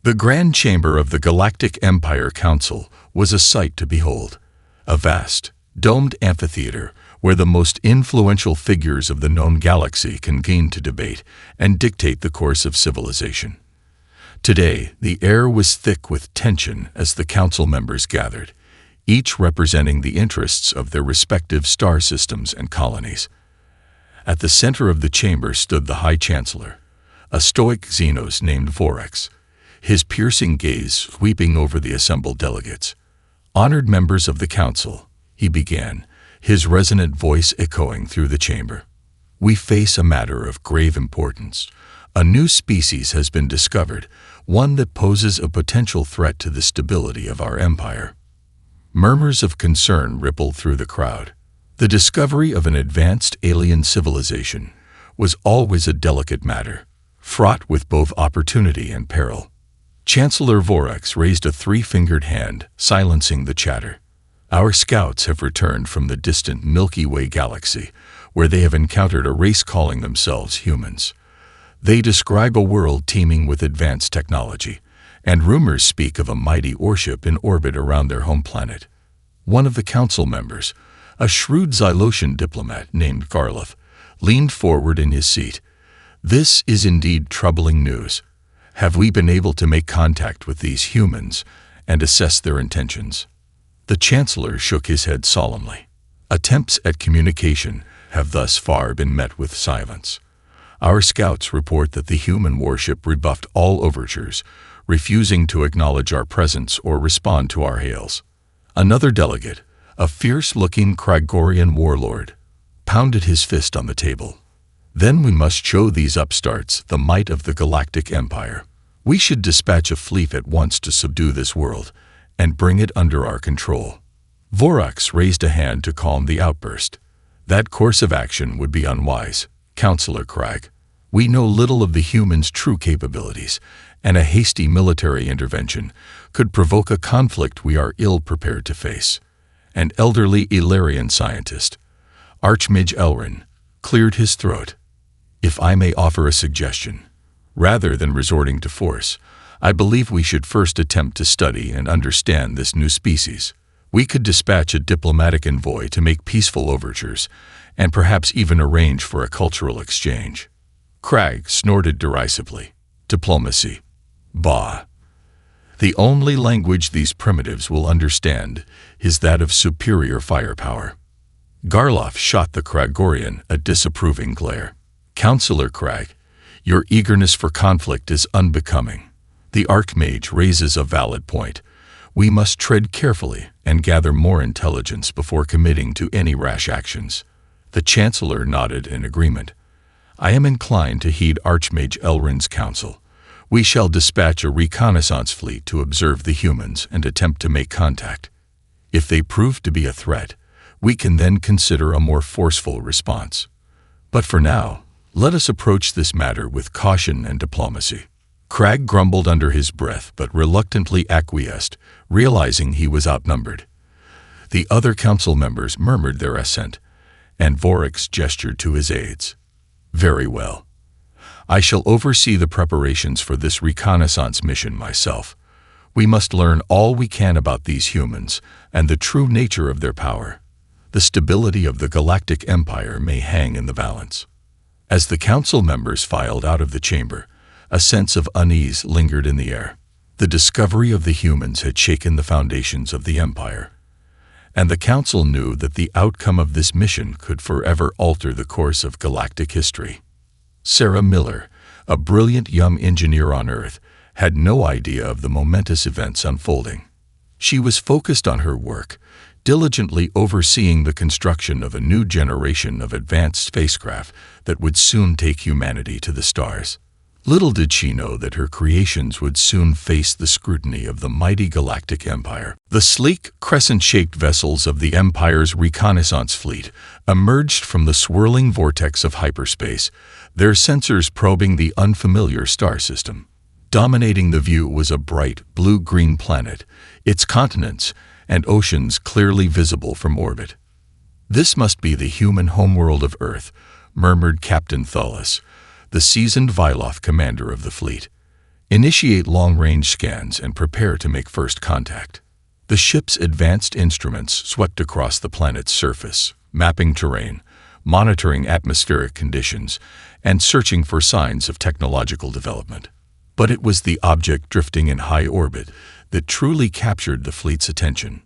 The Grand Chamber of the Galactic Empire Council was a sight to behold. A vast, domed amphitheater where the most influential figures of the known galaxy convened to debate and dictate the course of civilization. Today, the air was thick with tension as the council members gathered, each representing the interests of their respective star systems and colonies. At the center of the chamber stood the High Chancellor, a stoic Xenos named Orcs, his piercing gaze sweeping over the assembled delegates. "Honored members of the council," he began, his resonant voice echoing through the chamber. "We face a matter of grave importance. A new species has been discovered, one that poses a potential threat to the stability of our empire." Murmurs of concern rippled through the crowd. The discovery of an advanced alien civilization was always a delicate matter, fraught with both opportunity and peril. Chancellor Vorax raised a three-fingered hand, silencing the chatter. "Our scouts have returned from the distant Milky Way galaxy, where they have encountered a race calling themselves humans. They describe a world teeming with advanced technology, and rumors speak of a mighty warship in orbit around their home planet." One of the council members, a shrewd Xylosian diplomat named Garloth, leaned forward in his seat. "This is indeed troubling news. Have we been able to make contact with these humans and assess their intentions?" The Chancellor shook his head solemnly. "Attempts at communication have thus far been met with silence. Our scouts report that the human warship rebuffed all overtures, refusing to acknowledge our presence or respond to our hails." Another delegate, a fierce-looking Kragorian warlord, pounded his fist on the table. "Then we must show these upstarts the might of the Galactic Empire. We should dispatch a fleet at once to subdue this world and bring it under our control." Vorax raised a hand to calm the outburst. "That course of action would be unwise, Councillor Crag. We know little of the humans' true capabilities, and a hasty military intervention could provoke a conflict we are ill-prepared to face." An elderly Illyrian scientist, Archmage Elrin, cleared his throat. "If I may offer a suggestion, rather than resorting to force, I believe we should first attempt to study and understand this new species. We could dispatch a diplomatic envoy to make peaceful overtures, and perhaps even arrange for a cultural exchange." Crag snorted derisively. "Diplomacy? Bah! The only language these primitives will understand is that of superior firepower." Garloff shot the Kragorian a disapproving glare. "Councillor Crag, your eagerness for conflict is unbecoming." The Archmage raises a valid point. "We must tread carefully and gather more intelligence before committing to any rash actions." The Chancellor nodded in agreement. "I am inclined to heed Archmage Elrin's counsel. We shall dispatch a reconnaissance fleet to observe the humans and attempt to make contact. If they prove to be a threat, we can then consider a more forceful response. But for now, let us approach this matter with caution and diplomacy." Crag grumbled under his breath but reluctantly acquiesced, realizing he was outnumbered. The other council members murmured their assent, and Vorax gestured to his aides. "Very well. I shall oversee the preparations for this reconnaissance mission myself. We must learn all we can about these humans and the true nature of their power. The stability of the Galactic Empire may hang in the balance." As the council members filed out of the chamber, a sense of unease lingered in the air. The discovery of the humans had shaken the foundations of the Empire, and the council knew that the outcome of this mission could forever alter the course of galactic history. Sarah Miller, a brilliant young engineer on Earth, had no idea of the momentous events unfolding. She was focused on her work, diligently overseeing the construction of a new generation of advanced spacecraft that would soon take humanity to the stars. Little did she know that her creations would soon face the scrutiny of the mighty Galactic Empire. The sleek, crescent-shaped vessels of the Empire's reconnaissance fleet emerged from the swirling vortex of hyperspace, their sensors probing the unfamiliar star system. Dominating the view was a bright, blue-green planet, its continents and oceans clearly visible from orbit. "This must be the human homeworld of Earth," murmured Captain Thullis, the seasoned Vyloth commander of the fleet. Initiate long-range scans and prepare to make first contact. The ship's advanced instruments swept across the planet's surface, mapping terrain, monitoring atmospheric conditions, and searching for signs of technological development. But it was the object drifting in high orbit that truly captured the fleet's attention.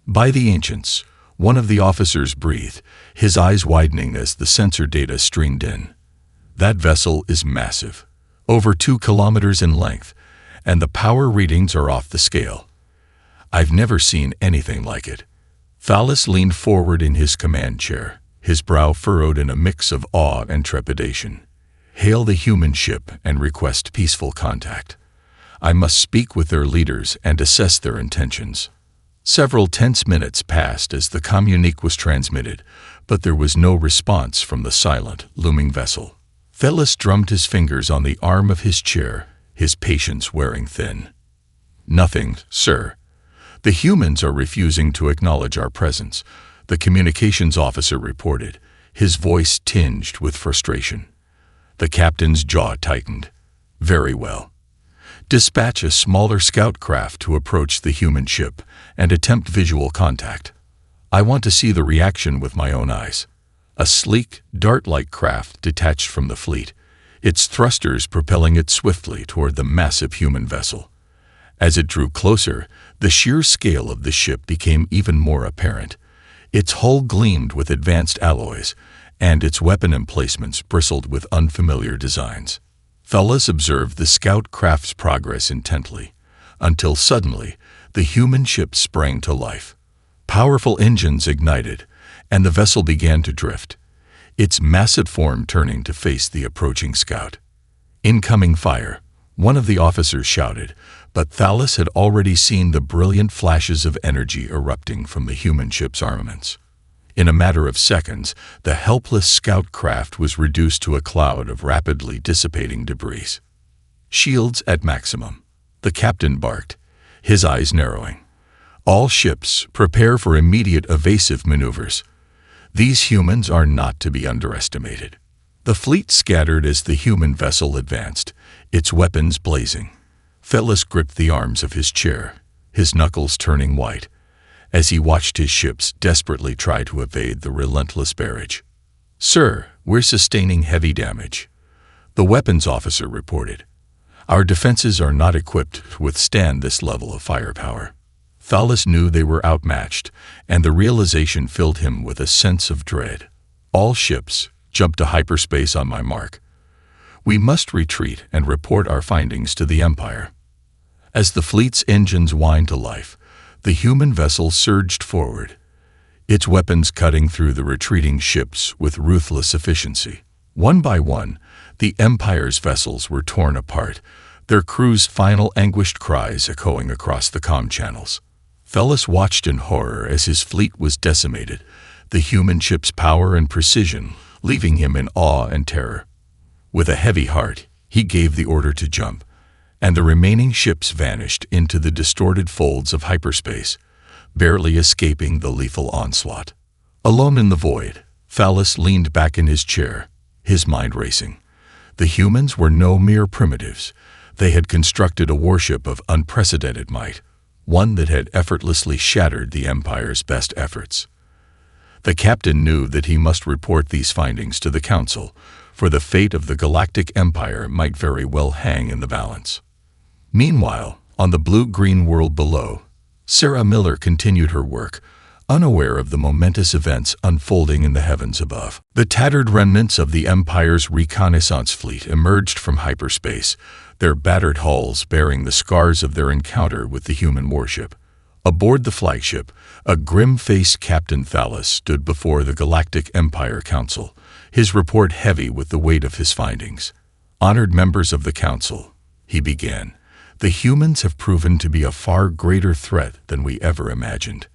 By the ancients, one of the officers breathed, his eyes widening as the sensor data streamed in. That vessel is massive, over 2 kilometers in length, and the power readings are off the scale. I've never seen anything like it. Thalos leaned forward in his command chair, his brow furrowed in a mix of awe and trepidation. Hail the human ship and request peaceful contact. I must speak with their leaders and assess their intentions. Several tense minutes passed as the communique was transmitted, but there was no response from the silent, looming vessel. Thalos drummed his fingers on the arm of his chair, his patience wearing thin. Nothing, sir. The humans are refusing to acknowledge our presence, the communications officer reported, his voice tinged with frustration. The captain's jaw tightened. Very well. Dispatch a smaller scout craft to approach the human ship and attempt visual contact. I want to see the reaction with my own eyes. A sleek, dart-like craft detached from the fleet, its thrusters propelling it swiftly toward the massive human vessel. As it drew closer, the sheer scale of the ship became even more apparent. Its hull gleamed with advanced alloys, and its weapon emplacements bristled with unfamiliar designs. Thalos observed the scout craft's progress intently, until suddenly the human ship sprang to life. Powerful engines ignited, and the vessel began to drift, its massive form turning to face the approaching scout. Incoming fire, one of the officers shouted, but Thalos had already seen the brilliant flashes of energy erupting from the human ship's armaments. In a matter of seconds, the helpless scout craft was reduced to a cloud of rapidly dissipating debris. Shields at maximum, the captain barked, his eyes narrowing. All ships, prepare for immediate evasive maneuvers. These humans are not to be underestimated. The fleet scattered as the human vessel advanced, its weapons blazing. Thalos gripped the arms of his chair, his knuckles turning white, as he watched his ships desperately try to evade the relentless barrage. Sir, we're sustaining heavy damage, the weapons officer reported. Our defenses are not equipped to withstand this level of firepower. Thalos knew they were outmatched, and the realization filled him with a sense of dread. All ships, jump to hyperspace on my mark. We must retreat and report our findings to the Empire. As the fleet's engines whined to life, the human vessel surged forward, its weapons cutting through the retreating ships with ruthless efficiency. One by one, the Empire's vessels were torn apart, their crew's final anguished cries echoing across the comm channels. Thalos watched in horror as his fleet was decimated, the human ship's power and precision leaving him in awe and terror. With a heavy heart, he gave the order to jump, and the remaining ships vanished into the distorted folds of hyperspace, barely escaping the lethal onslaught. Alone in the void, Thalos leaned back in his chair, his mind racing. The humans were no mere primitives. They had constructed a warship of unprecedented might, one that had effortlessly shattered the Empire's best efforts. The captain knew that he must report these findings to the Council, for the fate of the Galactic Empire might very well hang in the balance. Meanwhile, on the blue-green world below, Sarah Miller continued her work, unaware of the momentous events unfolding in the heavens above. The tattered remnants of the Empire's reconnaissance fleet emerged from hyperspace, their battered hulls bearing the scars of their encounter with the human warship. Aboard the flagship, a grim-faced Captain Thalos stood before the Galactic Empire Council, his report heavy with the weight of his findings. Honored members of the Council, he began, the humans have proven to be a far greater threat than we ever imagined.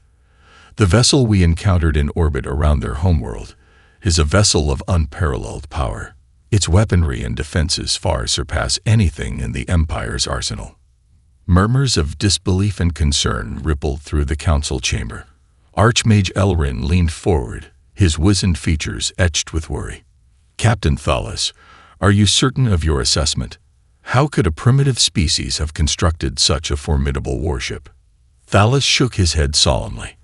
The vessel we encountered in orbit around their homeworld is a vessel of unparalleled power. Its weaponry and defenses far surpass anything in the Empire's arsenal. Murmurs of disbelief and concern rippled through the council chamber. Archmage Elrin leaned forward, his wizened features etched with worry. Captain Thalos, are you certain of your assessment? How could a primitive species have constructed such a formidable warship? Thales shook his head solemnly.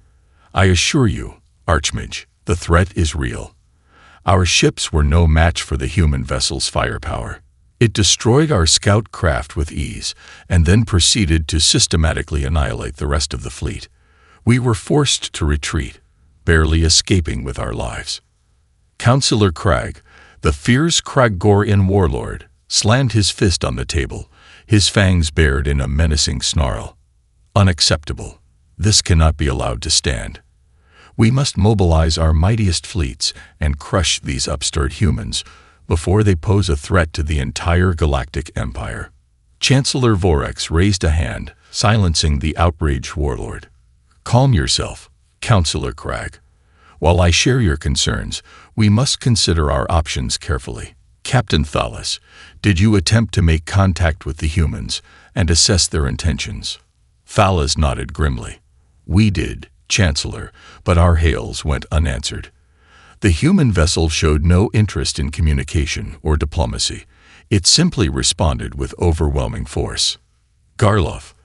I assure you, Archmage, the threat is real. Our ships were no match for the human vessel's firepower. It destroyed our scout craft with ease, and then proceeded to systematically annihilate the rest of the fleet. We were forced to retreat, barely escaping with our lives. Councillor Crag, the fierce Kraggorian warlord, slammed his fist on the table, his fangs bared in a menacing snarl. Unacceptable. This cannot be allowed to stand. We must mobilize our mightiest fleets and crush these upstart humans before they pose a threat to the entire Galactic Empire. Chancellor Vorax raised a hand, silencing the outraged warlord. Calm yourself, Councillor Crag. While I share your concerns, we must consider our options carefully. Captain Thales, did you attempt to make contact with the humans and assess their intentions? Thales nodded grimly. We did, Chancellor, but our hails went unanswered. The human vessel showed no interest in communication or diplomacy. It simply responded with overwhelming force. Garloff,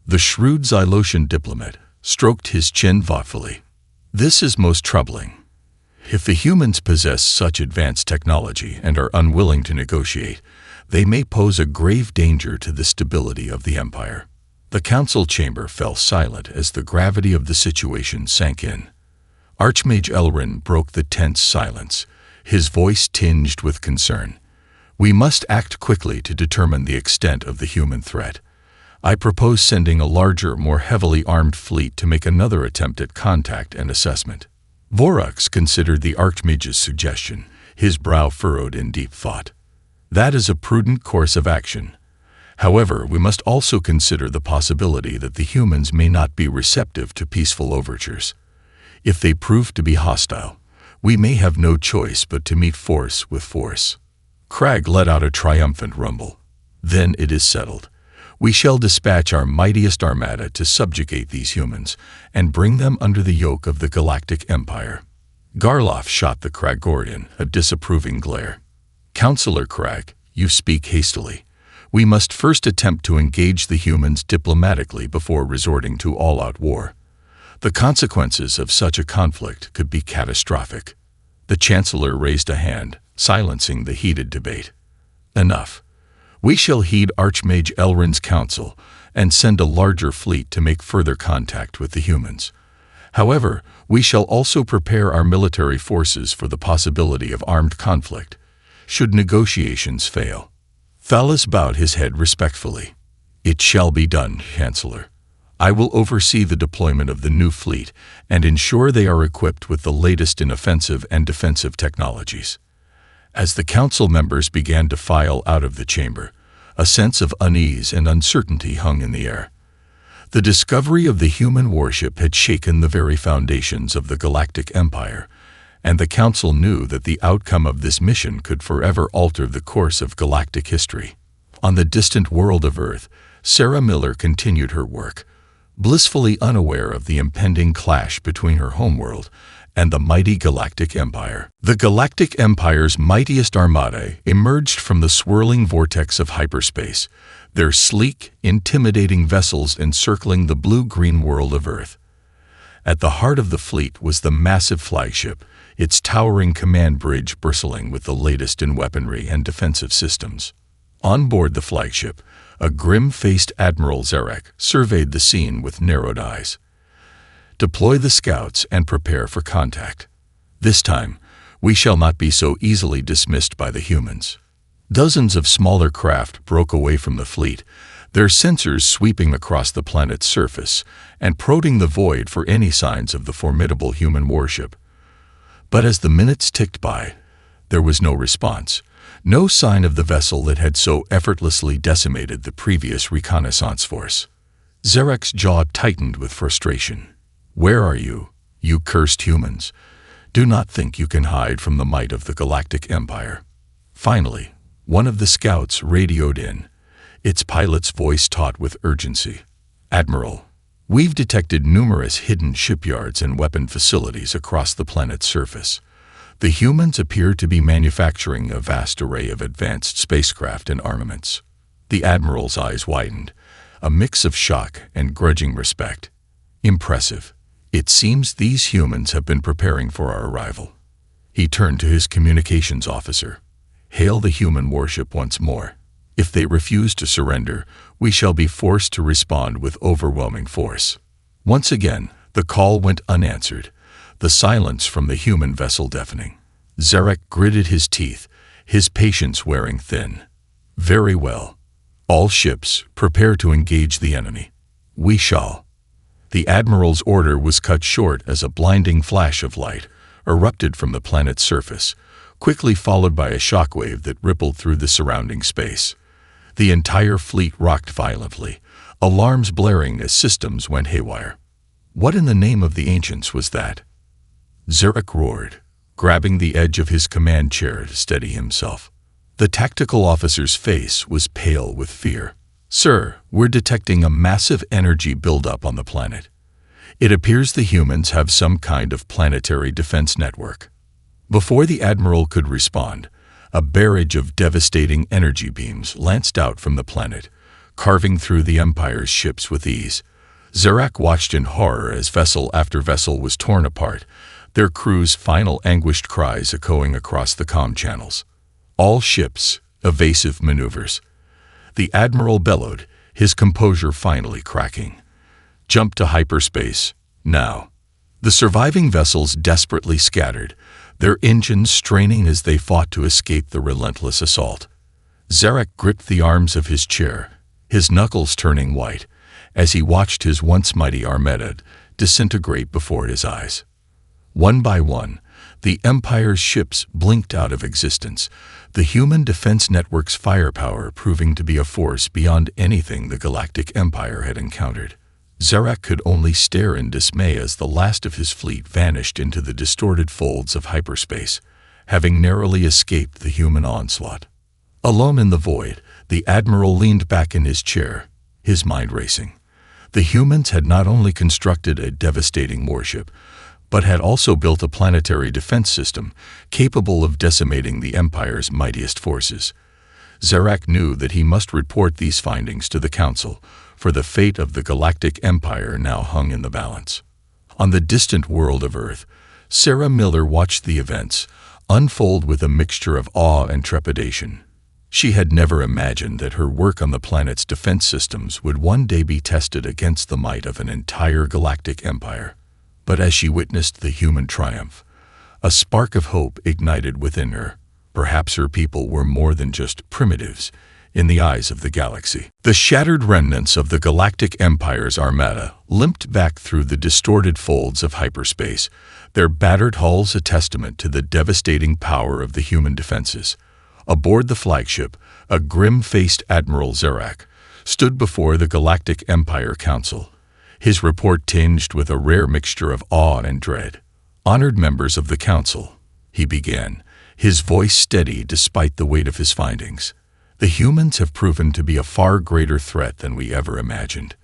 the shrewd Xylosian diplomat, stroked his chin thoughtfully. This is most troubling. If the humans possess such advanced technology and are unwilling to negotiate, they may pose a grave danger to the stability of the Empire. The council chamber fell silent as the gravity of the situation sank in. Archmage Elrin broke the tense silence, his voice tinged with concern. We must act quickly to determine the extent of the human threat. I propose sending a larger, more heavily armed fleet to make another attempt at contact and assessment. Vorax considered the Archmage's suggestion, his brow furrowed in deep thought. That is a prudent course of action. However, we must also consider the possibility that the humans may not be receptive to peaceful overtures. If they prove to be hostile, we may have no choice but to meet force with force. Crag let out a triumphant rumble. Then it is settled. We shall dispatch our mightiest armada to subjugate these humans and bring them under the yoke of the Galactic Empire. Garloff shot the Kraggorian a disapproving glare. Councillor Crag, you speak hastily. We must first attempt to engage the humans diplomatically before resorting to all-out war. The consequences of such a conflict could be catastrophic. The Chancellor raised a hand, silencing the heated debate. Enough. We shall heed Archmage Elrin's counsel and send a larger fleet to make further contact with the humans. However, we shall also prepare our military forces for the possibility of armed conflict, should negotiations fail. Thales bowed his head respectfully. It shall be done, Chancellor. I will oversee the deployment of the new fleet and ensure they are equipped with the latest in offensive and defensive technologies. As the council members began to file out of the chamber, a sense of unease and uncertainty hung in the air. The discovery of the human warship had shaken the very foundations of the Galactic Empire, and the council knew that the outcome of this mission could forever alter the course of galactic history. On the distant world of Earth, Sarah Miller continued her work, blissfully unaware of the impending clash between her homeworld and the mighty Galactic Empire. The Galactic Empire's mightiest armada emerged from the swirling vortex of hyperspace, their sleek, intimidating vessels encircling the blue-green world of Earth. At the heart of the fleet was the massive flagship, its towering command bridge bristling with the latest in weaponry and defensive systems. On board the flagship, a grim-faced Admiral Zarek surveyed the scene with narrowed eyes. Deploy the scouts and prepare for contact. This time, we shall not be so easily dismissed by the humans. Dozens of smaller craft broke away from the fleet, their sensors sweeping across the planet's surface and probing the void for any signs of the formidable human warship. But as the minutes ticked by, there was no response, no sign of the vessel that had so effortlessly decimated the previous reconnaissance force. Zarek's jaw tightened with frustration. Where are you, you cursed humans? Do not think you can hide from the might of the Galactic Empire. Finally, one of the scouts radioed in, its pilot's voice taut with urgency. Admiral, we've detected numerous hidden shipyards and weapon facilities across the planet's surface. The humans appear to be manufacturing a vast array of advanced spacecraft and armaments. The Admiral's eyes widened, a mix of shock and grudging respect. Impressive. It seems these humans have been preparing for our arrival. He turned to his communications officer. Hail the human warship once more. If they refuse to surrender, we shall be forced to respond with overwhelming force. Once again, the call went unanswered, the silence from the human vessel deafening. Zarak gritted his teeth, his patience wearing thin. Very well. All ships, prepare to engage the enemy. We shall. The Admiral's order was cut short as a blinding flash of light erupted from the planet's surface, quickly followed by a shockwave that rippled through the surrounding space. The entire fleet rocked violently, alarms blaring as systems went haywire. What in the name of the ancients was that? Zarak roared, grabbing the edge of his command chair to steady himself. The tactical officer's face was pale with fear. Sir, we're detecting a massive energy buildup on the planet. It appears the humans have some kind of planetary defense network. Before the Admiral could respond, a barrage of devastating energy beams lanced out from the planet, carving through the Empire's ships with ease. Zarak watched in horror as vessel after vessel was torn apart, their crew's final anguished cries echoing across the comm channels. All ships, evasive maneuvers. The Admiral bellowed, his composure finally cracking. Jump to hyperspace, now. The surviving vessels desperately scattered, their engines straining as they fought to escape the relentless assault. Zarak gripped the arms of his chair, his knuckles turning white, as he watched his once mighty armada disintegrate before his eyes. One by one, the Empire's ships blinked out of existence, the human defense network's firepower proving to be a force beyond anything the Galactic Empire had encountered. Zarak could only stare in dismay as the last of his fleet vanished into the distorted folds of hyperspace, having narrowly escaped the human onslaught. Alone in the void, the Admiral leaned back in his chair, his mind racing. The humans had not only constructed a devastating warship, but had also built a planetary defense system capable of decimating the Empire's mightiest forces. Zarak knew that he must report these findings to the Council, for the fate of the Galactic Empire now hung in the balance. On the distant world of Earth, Sarah Miller watched the events unfold with a mixture of awe and trepidation. She had never imagined that her work on the planet's defense systems would one day be tested against the might of an entire galactic empire. But as she witnessed the human triumph, a spark of hope ignited within her. Perhaps her people were more than just primitives in the eyes of the galaxy. The shattered remnants of the Galactic Empire's armada limped back through the distorted folds of hyperspace, their battered hulls a testament to the devastating power of the human defenses. Aboard the flagship, a grim-faced Admiral Zarak stood before the Galactic Empire Council, his report tinged with a rare mixture of awe and dread. "Honored members of the Council," he began, his voice steady despite the weight of his findings. "The humans have proven to be a far greater threat than we ever imagined.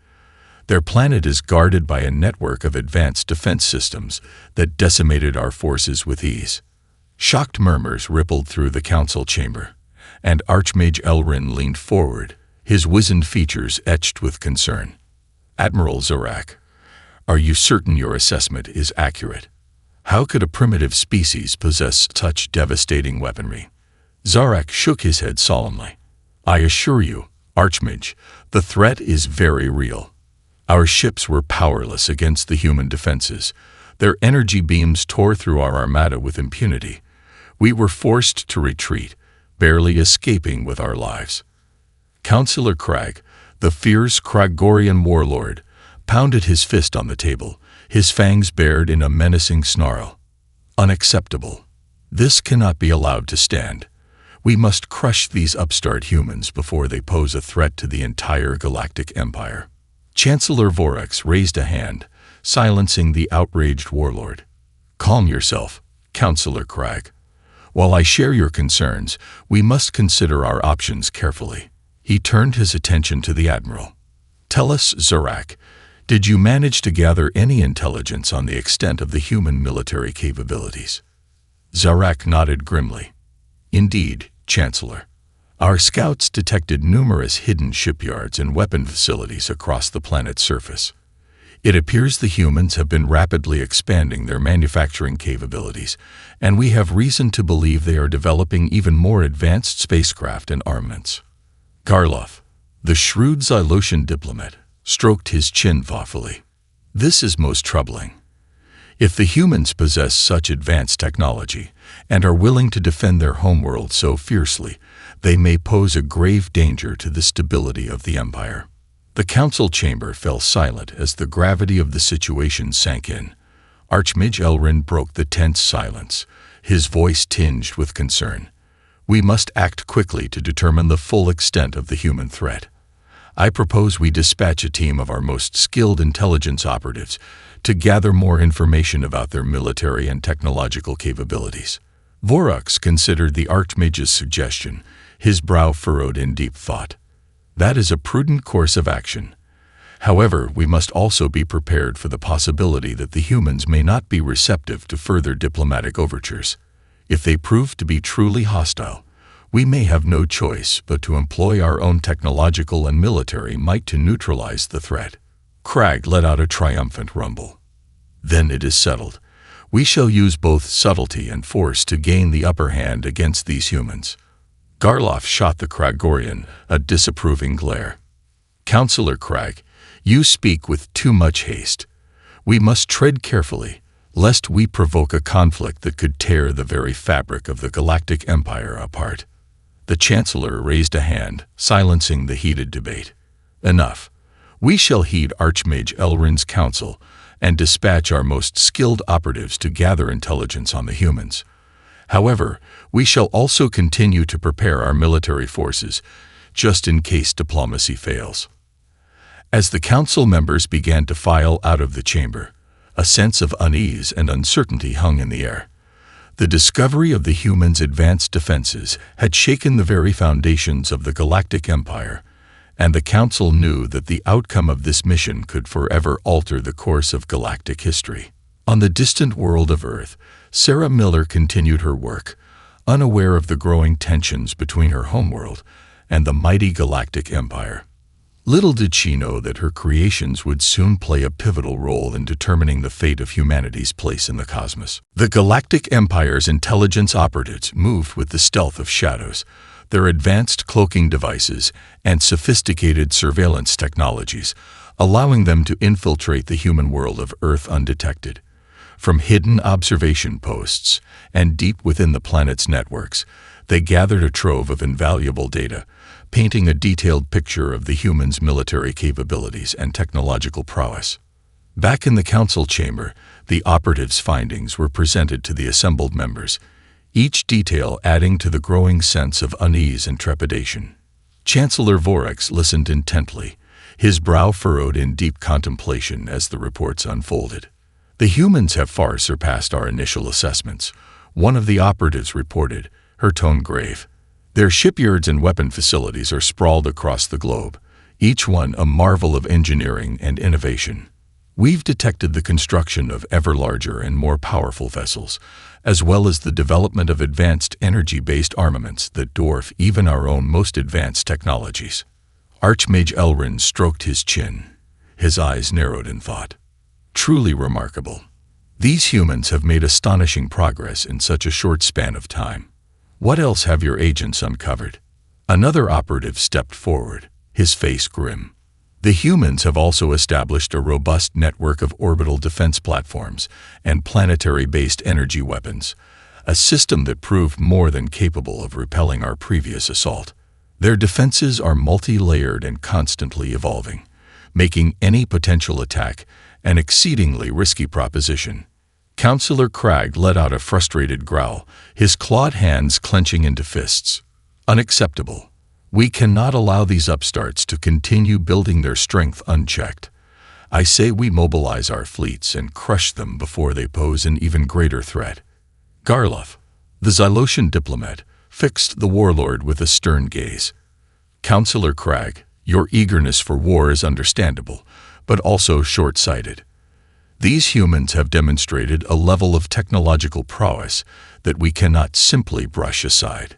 Their planet is guarded by a network of advanced defense systems that decimated our forces with ease." Shocked murmurs rippled through the council chamber, and Archmage Elrin leaned forward, his wizened features etched with concern. "Admiral Zarak, are you certain your assessment is accurate? How could a primitive species possess such devastating weaponry?" Zarak shook his head solemnly. "I assure you, Archmage, the threat is very real. Our ships were powerless against the human defenses. Their energy beams tore through our armada with impunity. We were forced to retreat, barely escaping with our lives." Councillor Crag, the fierce Kragorian warlord, pounded his fist on the table, his fangs bared in a menacing snarl. "Unacceptable. This cannot be allowed to stand. We must crush these upstart humans before they pose a threat to the entire Galactic Empire." Chancellor Vorax raised a hand, silencing the outraged warlord. "Calm yourself, Councillor Crag. While I share your concerns, we must consider our options carefully." He turned his attention to the Admiral. "Tell us, Zarak, did you manage to gather any intelligence on the extent of the human military capabilities?" Zarak nodded grimly. "Indeed, Chancellor. Our scouts detected numerous hidden shipyards and weapon facilities across the planet's surface. It appears the humans have been rapidly expanding their manufacturing capabilities, and we have reason to believe they are developing even more advanced spacecraft and armaments. Garloff, the shrewd Xylosian diplomat, stroked his chin thoughtfully. This is most troubling. If the humans possess such advanced technology and are willing to defend their homeworld so fiercely, they may pose a grave danger to the stability of the Empire. The council chamber fell silent as the gravity of the situation sank in. Archmage Elrin broke the tense silence, his voice tinged with concern. We must act quickly to determine the full extent of the human threat. I propose we dispatch a team of our most skilled intelligence operatives to gather more information about their military and technological capabilities. Vorux considered the Archmage's suggestion, his brow furrowed in deep thought. That is a prudent course of action. However, we must also be prepared for the possibility that the humans may not be receptive to further diplomatic overtures. If they prove to be truly hostile, we may have no choice but to employ our own technological and military might to neutralize the threat. Crag let out a triumphant rumble. Then it is settled. We shall use both subtlety and force to gain the upper hand against these humans. Garloff shot the Kragorian a disapproving glare. Counselor Crag, you speak with too much haste. We must tread carefully, lest we provoke a conflict that could tear the very fabric of the Galactic Empire apart. The Chancellor raised a hand, silencing the heated debate. Enough. We shall heed Archmage Elrin's counsel and dispatch our most skilled operatives to gather intelligence on the humans. However, we shall also continue to prepare our military forces, just in case diplomacy fails. As the council members began to file out of the chamber, a sense of unease and uncertainty hung in the air. The discovery of the humans' advanced defenses had shaken the very foundations of the Galactic Empire, and the council knew that the outcome of this mission could forever alter the course of galactic history. On the distant world of Earth, Sarah Miller continued her work, unaware of the growing tensions between her homeworld and the mighty Galactic Empire. Little did she know that her creations would soon play a pivotal role in determining the fate of humanity's place in the cosmos. The Galactic Empire's intelligence operatives moved with the stealth of shadows, their advanced cloaking devices and sophisticated surveillance technologies, allowing them to infiltrate the human world of Earth undetected. From hidden observation posts and deep within the planet's networks, they gathered a trove of invaluable data, painting a detailed picture of the humans' military capabilities and technological prowess. Back in the council chamber, the operatives' findings were presented to the assembled members, each detail adding to the growing sense of unease and trepidation. Chancellor Vorux listened intently, his brow furrowed in deep contemplation as the reports unfolded. The humans have far surpassed our initial assessments, one of the operatives reported, her tone grave. Their shipyards and weapon facilities are sprawled across the globe, each one a marvel of engineering and innovation. We've detected the construction of ever larger and more powerful vessels, as well as the development of advanced energy-based armaments that dwarf even our own most advanced technologies. Archmage Elrin stroked his chin. His eyes narrowed in thought. Truly remarkable. These humans have made astonishing progress in such a short span of time. What else have your agents uncovered? Another operative stepped forward, his face grim. The humans have also established a robust network of orbital defense platforms and planetary-based energy weapons, a system that proved more than capable of repelling our previous assault. Their defenses are multi-layered and constantly evolving, making any potential attack an exceedingly risky proposition. Counselor Crag let out a frustrated growl, his clawed hands clenching into fists. Unacceptable. We cannot allow these upstarts to continue building their strength unchecked. I say we mobilize our fleets and crush them before they pose an even greater threat. Garloff, the Xylosian diplomat, fixed the warlord with a stern gaze. Counselor Crag, your eagerness for war is understandable, but also short-sighted. These humans have demonstrated a level of technological prowess that we cannot simply brush aside.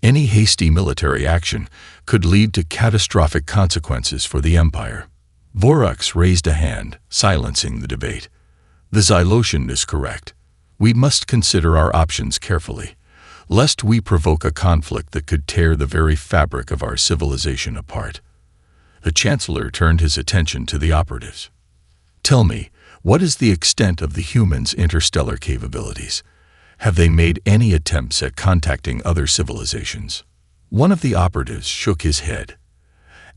Any hasty military action could lead to catastrophic consequences for the Empire. Vorux raised a hand, silencing the debate. The Xylosian is correct. We must consider our options carefully, lest we provoke a conflict that could tear the very fabric of our civilization apart. The Chancellor turned his attention to the operatives. Tell me, what is the extent of the humans' interstellar capabilities? Have they made any attempts at contacting other civilizations? One of the operatives shook his head.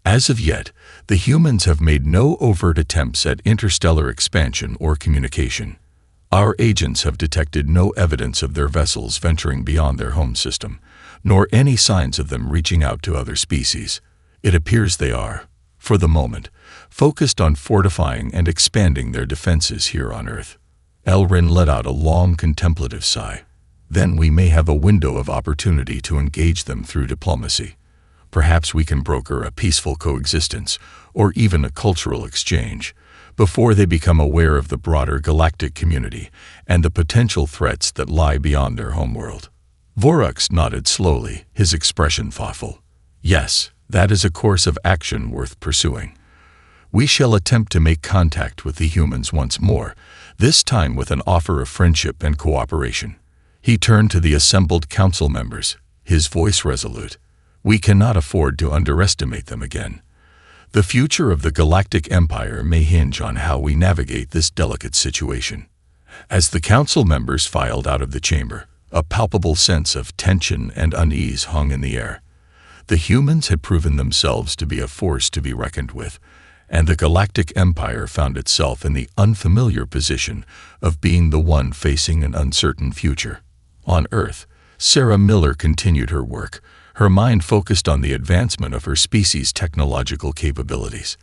As of yet, the humans have made no overt attempts at interstellar expansion or communication. Our agents have detected no evidence of their vessels venturing beyond their home system, nor any signs of them reaching out to other species. It appears they are, for the moment, focused on fortifying and expanding their defenses here on Earth. Elrin let out a long contemplative sigh. Then we may have a window of opportunity to engage them through diplomacy. Perhaps we can broker a peaceful coexistence, or even a cultural exchange, before they become aware of the broader galactic community and the potential threats that lie beyond their homeworld. Vorux nodded slowly, his expression thoughtful. Yes, that is a course of action worth pursuing. We shall attempt to make contact with the humans once more, this time with an offer of friendship and cooperation. He turned to the assembled council members, his voice resolute. We cannot afford to underestimate them again. The future of the Galactic Empire may hinge on how we navigate this delicate situation. As the council members filed out of the chamber, a palpable sense of tension and unease hung in the air. The humans had proven themselves to be a force to be reckoned with, and the Galactic Empire found itself in the unfamiliar position of being the one facing an uncertain future. On Earth, Sarah Miller continued her work, her mind focused on the advancement of her species' technological capabilities.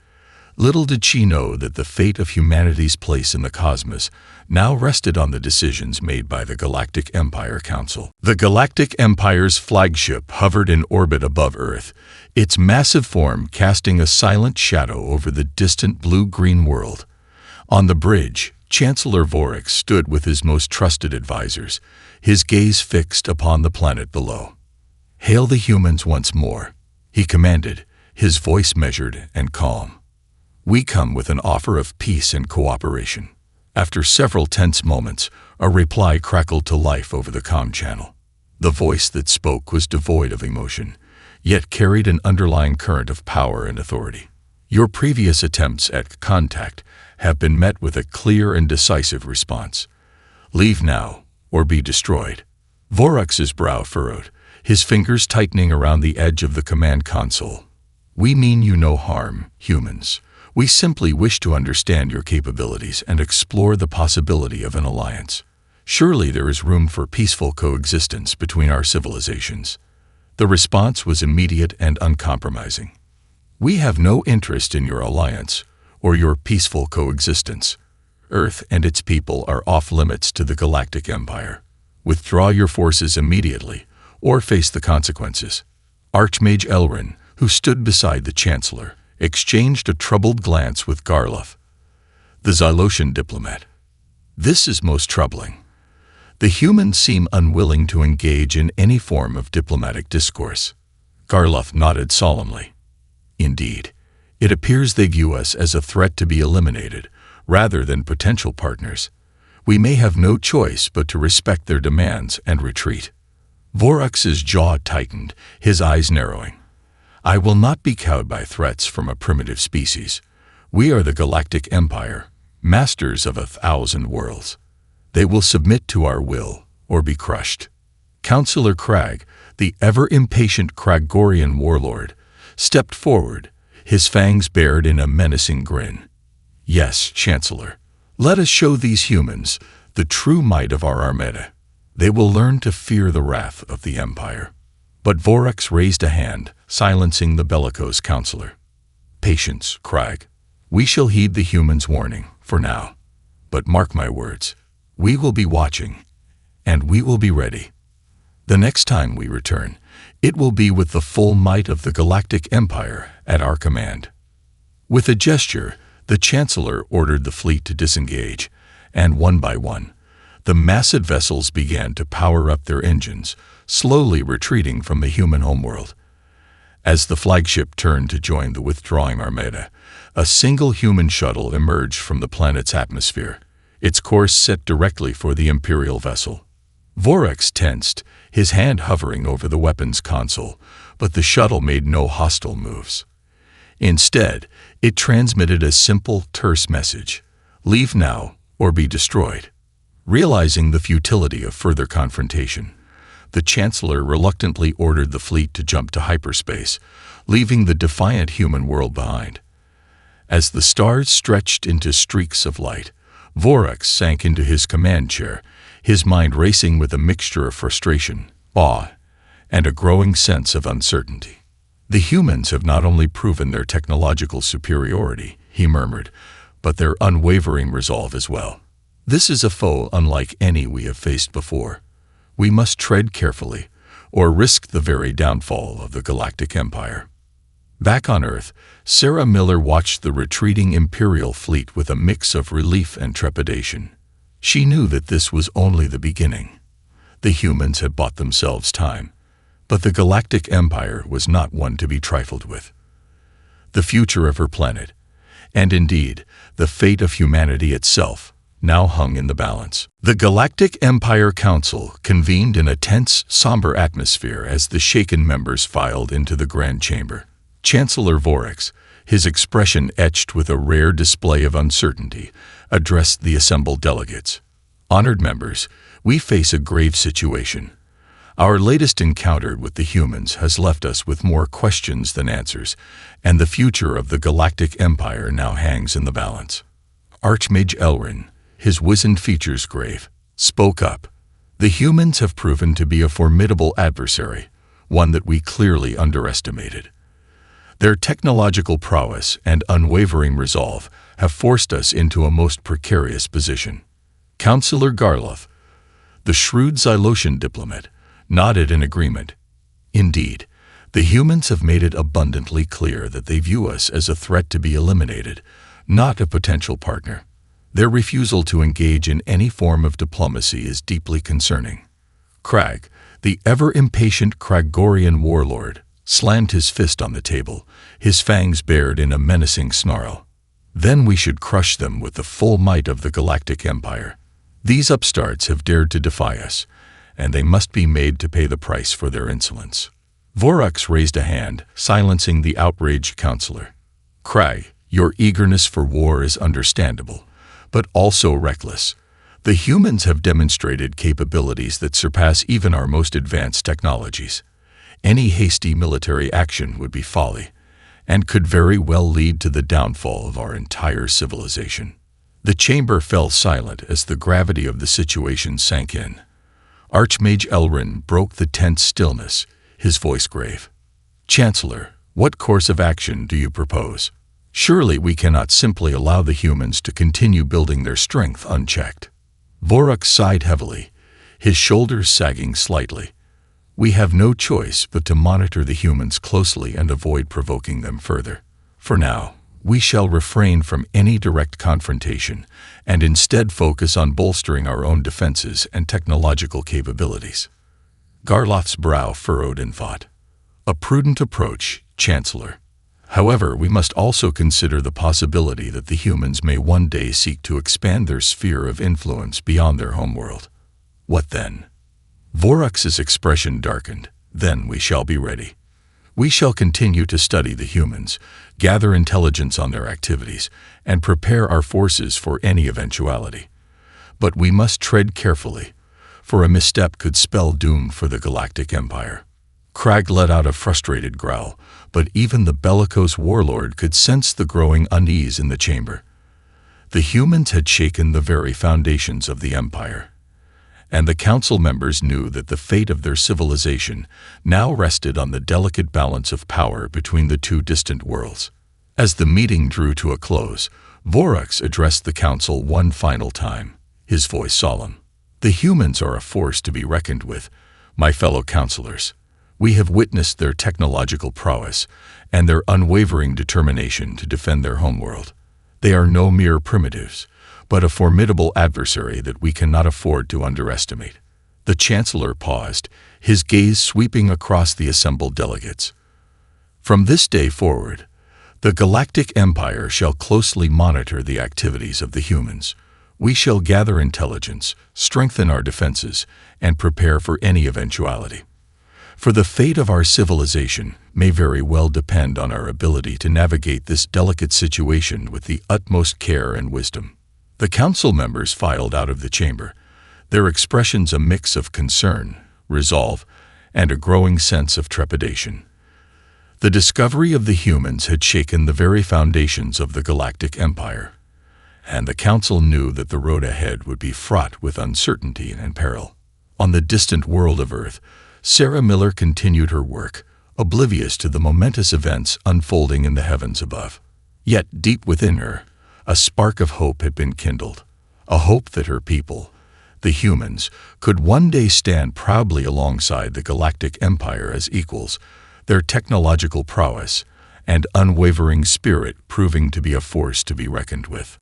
Little did she know that the fate of humanity's place in the cosmos now rested on the decisions made by the Galactic Empire Council. The Galactic Empire's flagship hovered in orbit above Earth, its massive form casting a silent shadow over the distant blue-green world. On the bridge, Chancellor Vorux stood with his most trusted advisors, his gaze fixed upon the planet below. "Hail the humans once more," he commanded, his voice measured and calm. "We come with an offer of peace and cooperation." After several tense moments, a reply crackled to life over the comm channel. The voice that spoke was devoid of emotion, yet carried an underlying current of power and authority. "Your previous attempts at contact have been met with a clear and decisive response. Leave now, or be destroyed." Vorux's brow furrowed, his fingers tightening around the edge of the command console. "We mean you no harm, humans. We simply wish to understand your capabilities and explore the possibility of an alliance. Surely there is room for peaceful coexistence between our civilizations." The response was immediate and uncompromising. "We have no interest in your alliance or your peaceful coexistence. Earth and its people are off limits to the Galactic Empire. Withdraw your forces immediately or face the consequences." Archmage Elrin, who stood beside the Chancellor, exchanged a troubled glance with Garloff, the Xylosian diplomat. "This is most troubling. The humans seem unwilling to engage in any form of diplomatic discourse." Garloff nodded solemnly. "Indeed, it appears they view us as a threat to be eliminated, rather than potential partners. We may have no choice but to respect their demands and retreat." Vorux's jaw tightened, his eyes narrowing. "I will not be cowed by threats from a primitive species. We are the Galactic Empire, masters of 1,000 worlds. They will submit to our will, or be crushed." Councillor Crag, the ever-impatient Kragorian warlord, stepped forward, his fangs bared in a menacing grin. "Yes, Chancellor, let us show these humans the true might of our Armada. They will learn to fear the wrath of the Empire." But Vorux raised a hand, silencing the bellicose councillor. "Patience, Crag. We shall heed the humans' warning, for now. But mark my words, we will be watching, and we will be ready. The next time we return, it will be with the full might of the Galactic Empire at our command." With a gesture, the Chancellor ordered the fleet to disengage, and one by one, the massive vessels began to power up their engines, slowly retreating from the human homeworld. As the flagship turned to join the withdrawing armada, a single human shuttle emerged from the planet's atmosphere, its course set directly for the Imperial vessel. Vorax tensed, his hand hovering over the weapons console, but the shuttle made no hostile moves. Instead, it transmitted a simple, terse message: "Leave now, or be destroyed." Realizing the futility of further confrontation, the Chancellor reluctantly ordered the fleet to jump to hyperspace, leaving the defiant human world behind. As the stars stretched into streaks of light, Vorax sank into his command chair, his mind racing with a mixture of frustration, awe, and a growing sense of uncertainty. "The humans have not only proven their technological superiority," he murmured, "but their unwavering resolve as well. This is a foe unlike any we have faced before. We must tread carefully, or risk the very downfall of the Galactic Empire." Back on Earth, Sarah Miller watched the retreating Imperial fleet with a mix of relief and trepidation. She knew that this was only the beginning. The humans had bought themselves time, but the Galactic Empire was not one to be trifled with. The future of her planet, and indeed, the fate of humanity itself, now hung in the balance. The Galactic Empire Council convened in a tense, somber atmosphere as the shaken members filed into the Grand Chamber. Chancellor Vorax, his expression etched with a rare display of uncertainty, addressed the assembled delegates. "Honored members, we face a grave situation. Our latest encounter with the humans has left us with more questions than answers, and the future of the Galactic Empire now hangs in the balance." Archmage Elrin, his wizened features grave, spoke up. "The humans have proven to be a formidable adversary, one that we clearly underestimated. Their technological prowess and unwavering resolve have forced us into a most precarious position." Councillor Garloth, the shrewd Xylosian diplomat, nodded in agreement. "Indeed, the humans have made it abundantly clear that they view us as a threat to be eliminated, not a potential partner. Their refusal to engage in any form of diplomacy is deeply concerning." Crag, the ever-impatient Kragorian warlord, slammed his fist on the table, his fangs bared in a menacing snarl. "Then we should crush them with the full might of the Galactic Empire. These upstarts have dared to defy us, and they must be made to pay the price for their insolence." Vorax raised a hand, silencing the outraged councillor. "Crag, your eagerness for war is understandable, but also reckless. The humans have demonstrated capabilities that surpass even our most advanced technologies. Any hasty military action would be folly, and could very well lead to the downfall of our entire civilization." The chamber fell silent as the gravity of the situation sank in. Archmage Elrin broke the tense stillness, his voice grave. "Chancellor, what course of action do you propose? Surely we cannot simply allow the humans to continue building their strength unchecked." Vorax sighed heavily, his shoulders sagging slightly. "We have no choice but to monitor the humans closely and avoid provoking them further. For now, we shall refrain from any direct confrontation and instead focus on bolstering our own defenses and technological capabilities." Garloth's brow furrowed in thought. "A prudent approach, Chancellor. However, we must also consider the possibility that the humans may one day seek to expand their sphere of influence beyond their homeworld. What then?" Vorax's expression darkened. "Then we shall be ready. We shall continue to study the humans, gather intelligence on their activities, and prepare our forces for any eventuality. But we must tread carefully, for a misstep could spell doom for the Galactic Empire." Crag let out a frustrated growl, but even the bellicose warlord could sense the growing unease in the chamber. The humans had shaken the very foundations of the Empire, and the council members knew that the fate of their civilization now rested on the delicate balance of power between the two distant worlds. As the meeting drew to a close, Vorax addressed the council one final time, his voice solemn. "The humans are a force to be reckoned with, my fellow councillors. We have witnessed their technological prowess and their unwavering determination to defend their homeworld. They are no mere primitives, but a formidable adversary that we cannot afford to underestimate. The Chancellor paused, his gaze sweeping across the assembled delegates. From this day forward, the Galactic Empire shall closely monitor the activities of the humans. We shall gather intelligence, strengthen our defenses, and prepare for any eventuality. For the fate of our civilization may very well depend on our ability to navigate this delicate situation with the utmost care and wisdom. The council members filed out of the chamber, their expressions a mix of concern, resolve, and a growing sense of trepidation. The discovery of the humans had shaken the very foundations of the Galactic Empire, and the council knew that the road ahead would be fraught with uncertainty and peril. On the distant world of Earth, Sarah Miller continued her work, oblivious to the momentous events unfolding in the heavens above. Yet deep within her, a spark of hope had been kindled, a hope that her people, the humans, could one day stand proudly alongside the Galactic Empire as equals, their technological prowess and unwavering spirit proving to be a force to be reckoned with.